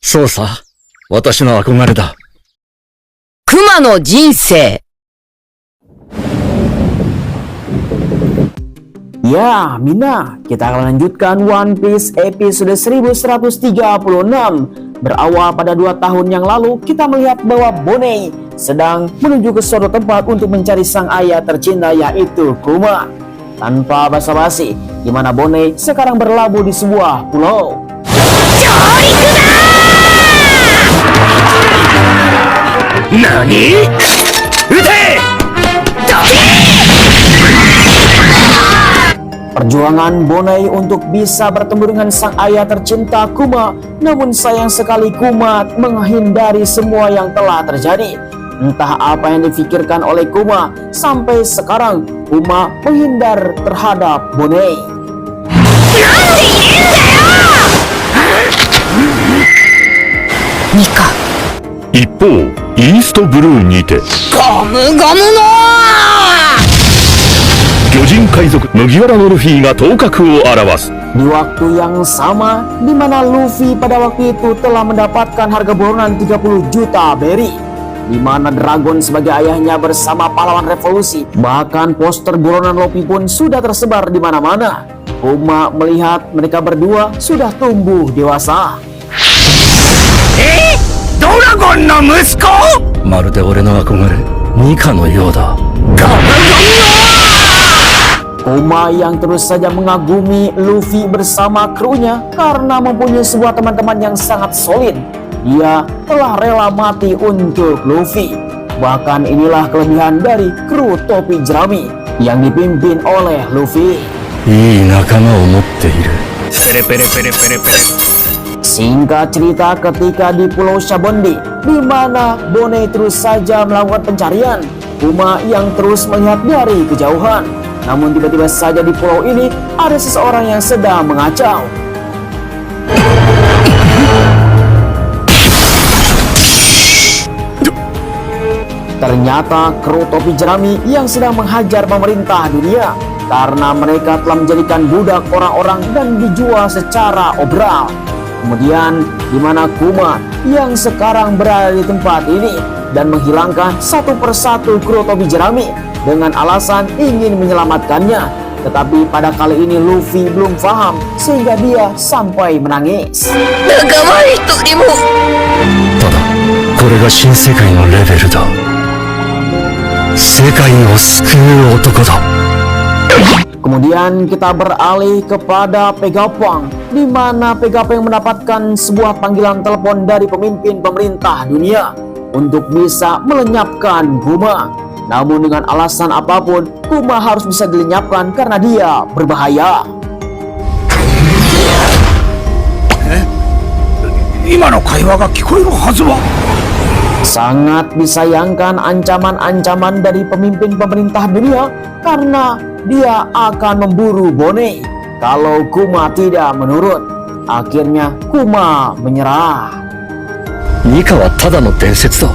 そうさ、私の憧れだ。熊の人生。Ya, Mina, kita akan lanjutkan One Piece episode 1136. Berawal pada 2 tahun yang lalu, kita melihat bahwa Bonnie sedang menuju ke suatu tempat untuk mencari sang ayah tercinta, yaitu Kuma. Tanpa basa-basi, di mana Bonnie sekarang berlabuh di sebuah pulau. Nani? Ute! Perjuangan Bonnie untuk bisa bertemu dengan sang ayah tercinta Kuma, namun sayang sekali Kuma menghindari semua yang telah terjadi. Entah apa yang difikirkan oleh Kuma, sampai sekarang Kuma menghindar terhadap Bonnie. Nika. 一方、イーストブルーにてゴムゴムの魚人海賊麦わらのルフィが頭角を現す。 Di waktu yang sama, di mana Luffy pada waktu itu telah mendapatkan harga buronan 30 juta berry, di mana Dragon sebagai ayahnya bersama pahlawan revolusi, bahkan poster buronan Luffy pun sudah tersebar di mana-mana. Kuma melihat mereka berdua sudah tumbuh dewasa. ドラゴンの息子？まるで俺の憧れ、ニカのようだ。Kuma yang terus saja mengagumi Luffy bersama krunya karena mempunyai sebuah teman-teman yang sangat solid. Dia telah rela mati untuk Luffy. Bahkan inilah kelebihan dari kru topi jerami yang dipimpin oleh Luffy. いい仲間を持っている。ペレペレペレペレペレ。 Singkat cerita, ketika di Pulau Shabondi, di mana Bonnie terus saja melakukan pencarian, Kuma yang terus melihat dari kejauhan. Namun tiba-tiba saja di pulau ini ada seseorang yang sedang mengacau. Ternyata kru topi jerami yang sedang menghajar pemerintah dunia karena mereka telah menjadikan budak orang-orang dan dijual secara obral. Kemudian di mana Kuma yang sekarang berada di tempat ini dan menghilangkan satu persatu kru topi jerami dengan alasan ingin menyelamatkannya. Tetapi pada kali ini Luffy belum paham sehingga dia sampai menangis. 仲間一人も。ただ、これが新世界のレベルだ。世界を救う男だ。 Kemudian kita beralih kepada Vegapunk, di mana Vegapunk mendapatkan sebuah panggilan telepon dari pemimpin pemerintah dunia untuk bisa melenyapkan Kuma. Namun dengan alasan apapun, Kuma harus bisa dilenyapkan karena dia berbahaya. Sangat disayangkan ancaman-ancaman dari pemimpin pemerintah dunia karena dia akan memburu Bonnie kalau Kuma tidak menurut. Akhirnya Kuma menyerah. ニカはただの伝説だ。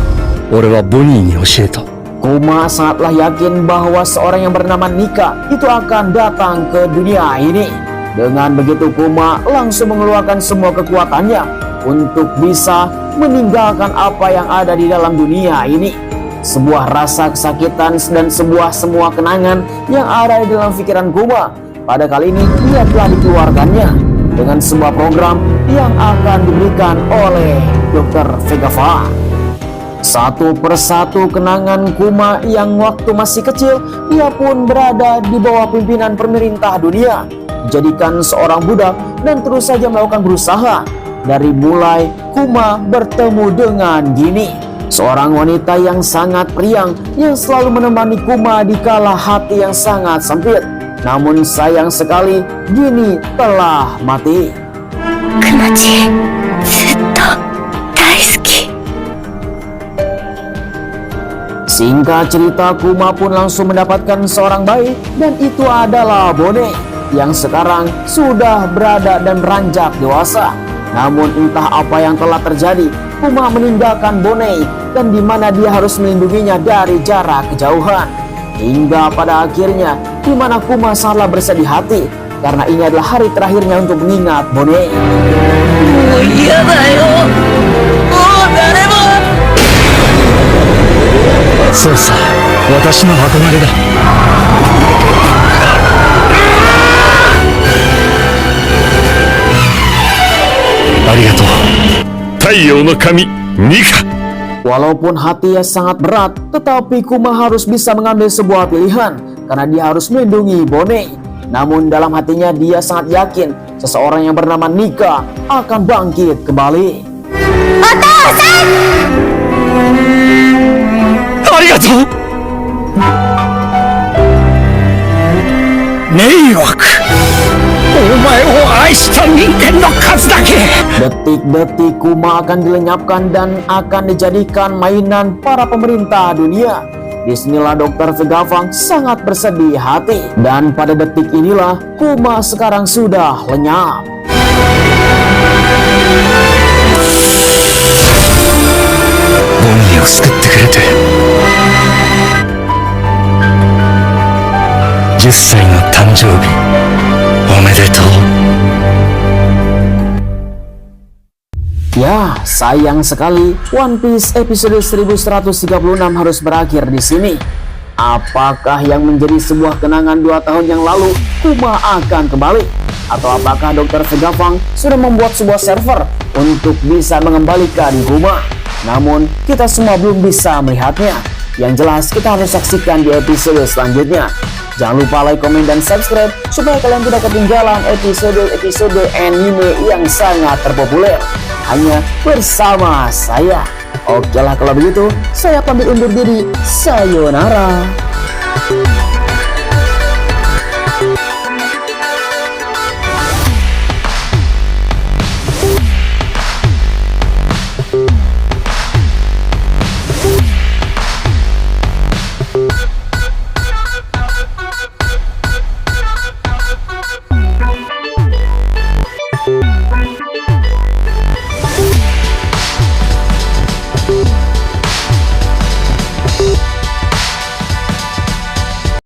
俺はボニーに教えた。 Kuma sangatlah yakin bahwa seorang yang bernama Nika itu akan datang ke dunia ini. Dengan begitu Kuma langsung mengeluarkan semua kekuatannya untuk bisa meninggalkan apa yang ada di dalam dunia ini. Sebuah rasa kesakitan dan semua kenangan yang ada di dalam pikiran Kuma pada kali ini dia telah dikeluarkannya dengan sebuah program yang akan diberikan oleh Dr. Vegapunk. Satu persatu kenangan Kuma yang waktu masih kecil, dia pun berada di bawah pimpinan pemerintah dunia, dijadikan seorang budak dan terus saja melakukan berusaha. Dari mulai Kuma bertemu dengan Gini, seorang wanita yang sangat periang yang selalu menemani Kuma di kala hati yang sangat sempit. Namun sayang sekali Gini telah mati. Kumachi, zutto daisuki. Singkat cerita, Kuma pun langsung mendapatkan seorang bayi dan itu adalah Bonnie yang sekarang sudah berada dan beranjak dewasa. Namun entah apa yang telah terjadi, Kuma meninggalkan Bonnie dan di mana dia harus melindunginya dari jarak kejauhan. Hingga pada akhirnya di mana Kuma sangatlah bersedih hati karena ini adalah hari terakhirnya untuk mengingat Bonnie. Oh iya, そうさ、私の憧れだ。ありがとう。太陽の神、ニカ。 Walaupun hatinya sangat berat, tetapi Kuma harus bisa mengambil sebuah pilihan karena dia harus melindungi Bone. Namun dalam hatinya dia sangat yakin seseorang yang bernama Nika akan bangkit kembali. Arigatou. Meiwaku. Omae wo aishita ningen no kazu dake. Detik-detik Kuma akan dilenyapkan dan akan dijadikan mainan para pemerintah dunia. Disinilah Dr. Vegapunk sangat bersedih hati. Dan pada detik inilah Kuma sekarang sudah lenyap. Bonnieを救ってくれて10歳の誕生日おめでとう。 Ya, sayang sekali One Piece episode 1136 harus berakhir di sini. Apakah yang menjadi sebuah kenangan 2 tahun yang lalu Kuma akan kembali? Atau apakah Dr. Vegapunk sudah membuat sebuah server untuk bisa mengembalikan Kuma? Namun kita semua belum bisa melihatnya. Yang jelas kita harus saksikan di episode selanjutnya. Jangan lupa like, komen, dan subscribe supaya kalian tidak ketinggalan episode-episode anime yang sangat terpopuler hanya bersama saya. Oke lah kalau begitu, saya pamit undur diri. Sayonara.